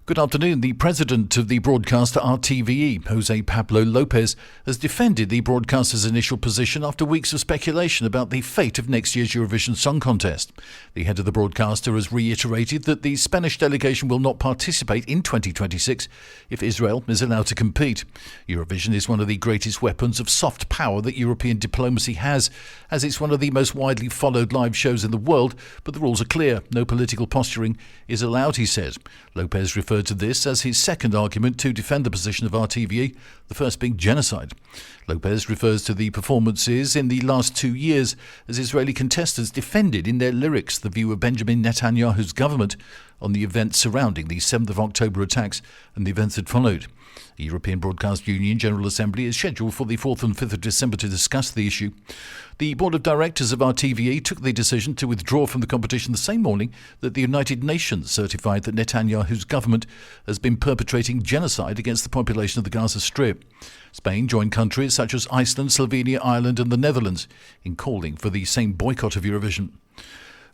Good afternoon. The president of the broadcaster RTVE, Jose Pablo Lopez, has defended the broadcaster's initial position after weeks of speculation about the fate of next year's Eurovision Song Contest. The head of the broadcaster has reiterated that the Spanish delegation will not participate in 2026 if Israel is allowed to compete. Eurovision is one of the greatest weapons of soft power that European diplomacy has, as it's one of the most widely followed live shows in the world, but the rules are clear. No political posturing is allowed, he said. Lopez referred to this as his second argument to defend the position of RTVE, the first being genocide. Lopez refers to the performances in the last 2 years as Israeli contestants defended in their lyrics the view of Benjamin Netanyahu's government on the events surrounding the 7th of October attacks and the events that followed. The European Broadcast Union General Assembly is scheduled for the 4th and 5th of December to discuss the issue. The Board of Directors of RTVE took the decision to withdraw from the competition the same morning that the United Nations certified that Netanyahu's government has been perpetrating genocide against the population of the Gaza Strip. Spain joined countries such as Iceland, Slovenia, Ireland and the Netherlands in calling for the same boycott of Eurovision.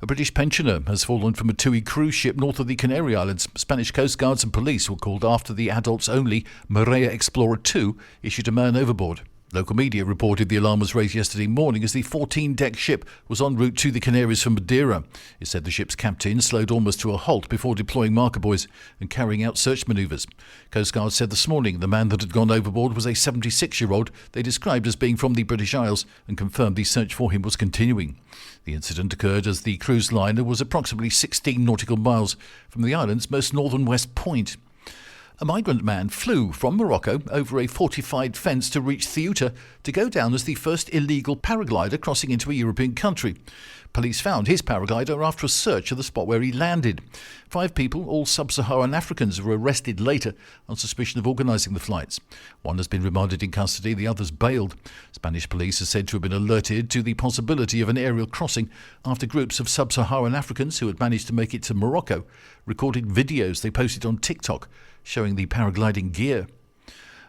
A British pensioner has fallen from a TUI cruise ship north of the Canary Islands. Spanish Coast Guards and police were called after the adults-only Marea Explorer 2 issued a man overboard. Local media reported the alarm was raised yesterday morning as the 14-deck ship was en route to the Canaries from Madeira. It said the ship's captain slowed almost to a halt before deploying marker buoys and carrying out search manoeuvres. Coast Guard said this morning the man that had gone overboard was a 76-year-old they described as being from the British Isles and confirmed the search for him was continuing. The incident occurred as the cruise liner was approximately 16 nautical miles from the island's most northern-west point. A migrant man flew from Morocco over a fortified fence to reach Ceuta to go down as the first illegal paraglider crossing into a European country. Police found his paraglider after a search of the spot where he landed. 5 people, all sub-Saharan Africans, were arrested later on suspicion of organising the flights. One has been remanded in custody, the others bailed. Spanish police are said to have been alerted to the possibility of an aerial crossing after groups of sub-Saharan Africans who had managed to make it to Morocco recorded videos they posted on TikTok showing the paragliding gear.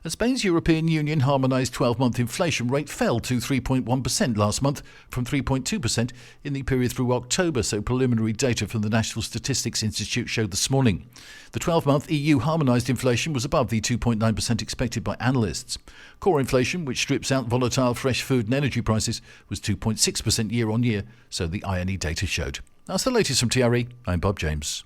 And Spain's European Union harmonised 12-month inflation rate fell to 3.1% last month from 3.2% in the period through October, so preliminary data from the National Statistics Institute showed this morning. The 12-month EU harmonised inflation was above the 2.9% expected by analysts. Core inflation, which strips out volatile fresh food and energy prices, was 2.6% year-on-year, so the INE data showed. That's the latest from TRE. I'm Bob James.